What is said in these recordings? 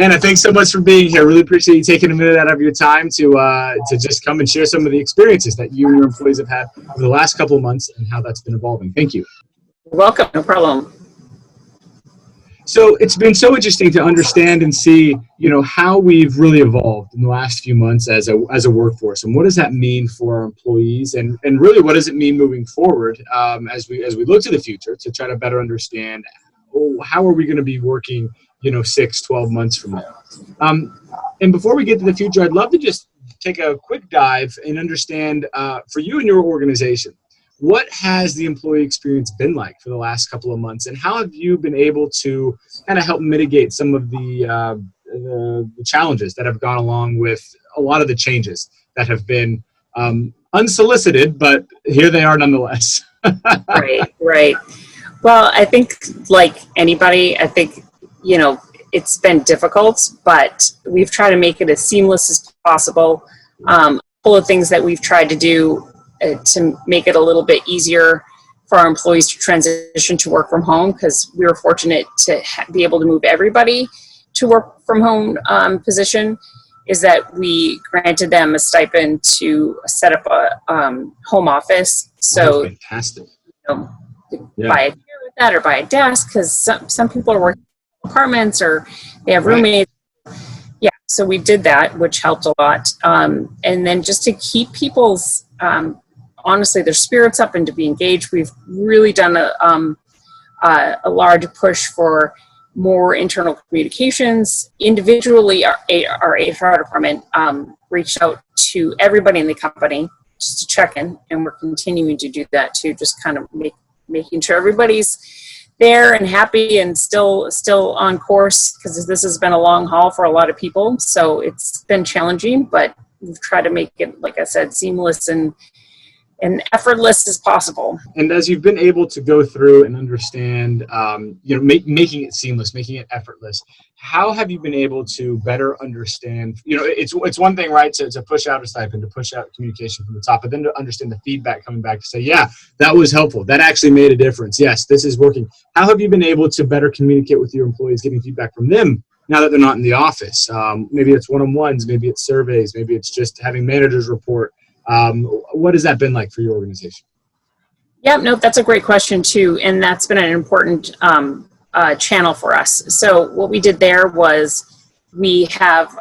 Anna, thanks so much for being here. Really appreciate you taking a minute out of your time to just come and share some of the experiences that you and your employees have had over the last couple of months and how that's been evolving. Thank you. You're welcome. No problem. So it's been so interesting to understand and see, how we've really evolved in the last few months as a workforce, and what does that mean for our employees, and really what does it mean moving forward as we look to the future to try to better understand how are we going to be working 6, 12 months from now. And before we get to the future, I'd love to just take a quick dive and understand for you and your organization, what has the employee experience been like for the last couple of months, and how have you been able to kind of help mitigate some of the challenges that have gone along with a lot of the changes that have been unsolicited, but here they are nonetheless. Right. Well, I think like anybody, it's been difficult, but we've tried to make it as seamless as possible. A couple of things that we've tried to do to make it a little bit easier for our employees to transition to work from home, because we were fortunate to be able to move everybody to work from home position, is that we granted them a stipend to set up a home office. So fantastic. Buy a chair with that or buy a desk, because some people are working in apartments or they have roommates. Yeah, so we did that, which helped a lot. And then just to keep people's honestly their spirits up and to be engaged, we've really done a large push for more internal communications. Individually, our HR department reached out to everybody in the company just to check in, and we're continuing to do that too, just kind of making sure everybody's there and happy and still on course, because this has been a long haul for a lot of people. So it's been challenging, but we've tried to make it, like I said, seamless and effortless as possible. And as you've been able to go through and understand, making it seamless, making it effortless, how have you been able to better understand, it's one thing, right, to push out a stipend, to push out communication from the top, but then to understand the feedback coming back to say, yeah, that was helpful. That actually made a difference. Yes, this is working. How have you been able to better communicate with your employees, getting feedback from them now that they're not in the office? Maybe it's one-on-ones, maybe it's surveys, maybe it's just having managers report. What has that been like for your organization? Yeah, no, that's a great question too. And that's been an important channel for us. So what we did there was we have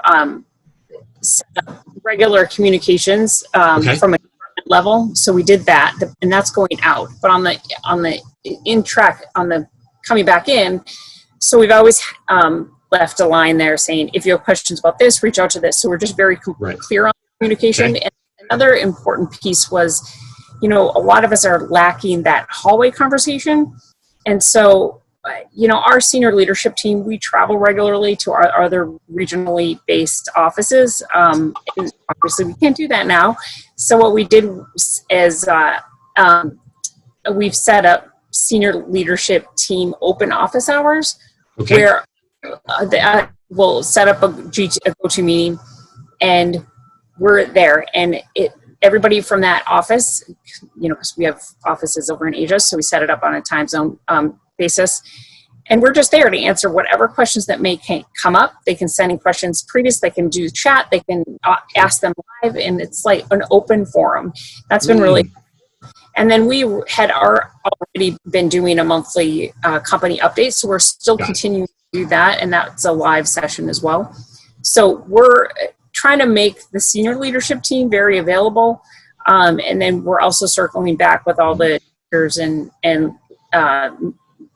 set up regular communications from a department level. So we did that, and that's going out. But on the coming back in, so we've always left a line there saying, if you have questions about this, reach out to this. So we're just very clear on communication. Okay. And another important piece was, a lot of us are lacking that hallway conversation. And so, our senior leadership team, we travel regularly to our other regionally based offices. And obviously we can't do that now. So what we did is we've set up senior leadership team open office hours, where we'll set up a go-to meeting, and we're there, and everybody from that office, because we have offices over in Asia, so we set it up on a time zone basis, and we're just there to answer whatever questions that may come up. They can send in questions previous, they can do chat, they can ask them live, and it's like an open forum. That's been really. And then we had already been doing a monthly company update, so we're still continuing to do that, and that's a live session as well. So we're trying to make the senior leadership team very available, and then we're also circling back with all the leaders and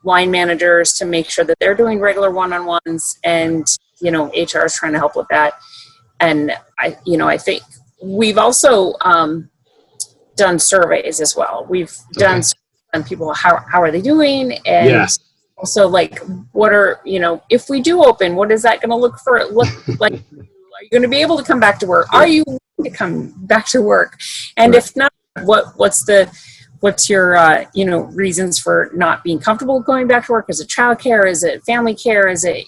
line managers to make sure that they're doing regular one-on-ones, and HR is trying to help with that. And I think we've also done surveys as well. We've done on people, how are they doing, and also like what are if we do open, what is that going to look like? Are you going to be able to come back to work? Are you willing to come back to work? And if not, what's your reasons for not being comfortable going back to work? Is it childcare? Is it family care? Is it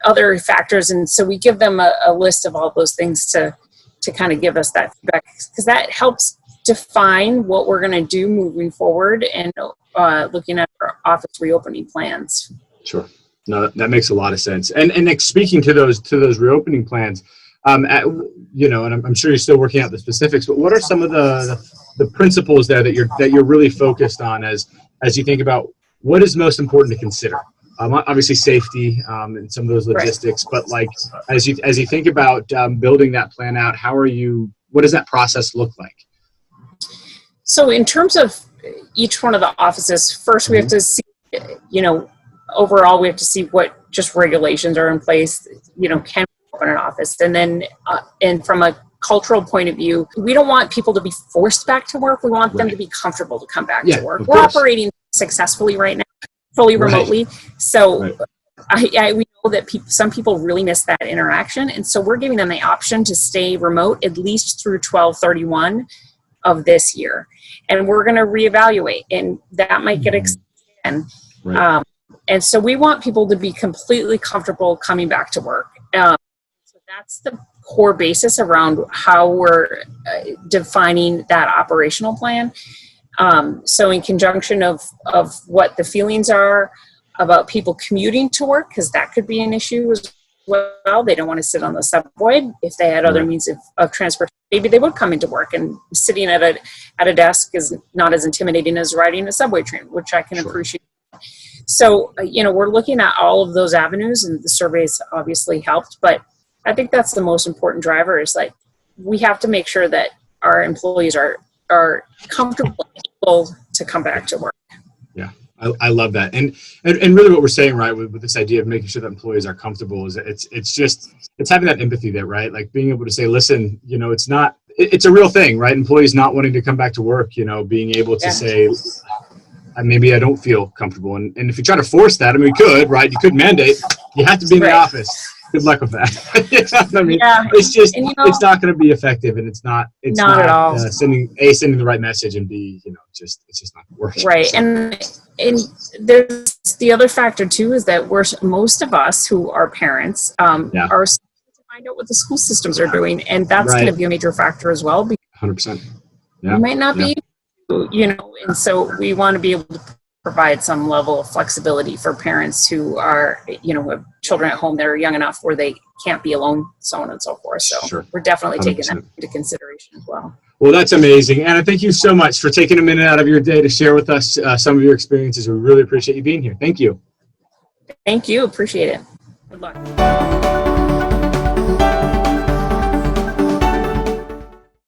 other factors? And so we give them a list of all those things to kind of give us that feedback, because that helps define what we're going to do moving forward and looking at our office reopening plans. Sure. No, that makes a lot of sense. And like, speaking to those reopening plans, and I'm sure you're still working out the specifics, but what are some of the principles there that you're really focused on as you think about what is most important to consider? Obviously safety, and some of those logistics, right. But like as you think about building that plan out, what does that process look like? So in terms of each one of the offices, first we have to see, overall we have to see what just regulations are in place, can we open an office? And then, and from a cultural point of view, we don't want people to be forced back to work. We want them to be comfortable to come back to work. We're operating successfully right now, fully remotely. So we know that some people really miss that interaction. And so we're giving them the option to stay remote at least through 12/31 of this year. And we're going to reevaluate, and that might get extended. Right. And so we want people to be completely comfortable coming back to work. So that's the core basis around how we're defining that operational plan. So in conjunction of what the feelings are about people commuting to work, because that could be an issue as well. They don't want to sit on the subway. If they had other means of transportation, maybe they would come into work, and sitting at a desk is not as intimidating as riding a subway train, which I can appreciate. So, we're looking at all of those avenues, and the surveys obviously helped, but I think that's the most important driver is like, we have to make sure that our employees are comfortable and able to come back to work. Yeah. I love that. And really what we're saying, right, with this idea of making sure that employees are comfortable is it's having that empathy there, right? Like being able to say, listen, it's a real thing, right? Employees not wanting to come back to work, being able to say, maybe I don't feel comfortable. And if you try to force that, we could, right? You could mandate, you have to be in the office. Good luck with that. It's just, it's not going to be effective, and it's not at all. Sending the right message, and B, it's just not working. Right. So. And there's the other factor too, is that most of us who are parents, are to find out what the school systems are doing. And that's going to be a major factor as well. 100%. Yeah. It might not be, and so we want to be able to provide some level of flexibility for parents who are, have children at home that are young enough where they can't be alone, so on and so forth. So we're definitely 100%. Taking that into consideration as well. Well, that's amazing. Anna, thank you so much for taking a minute out of your day to share with us some of your experiences. We really appreciate you being here. Thank you. Thank you. Appreciate it. Good luck.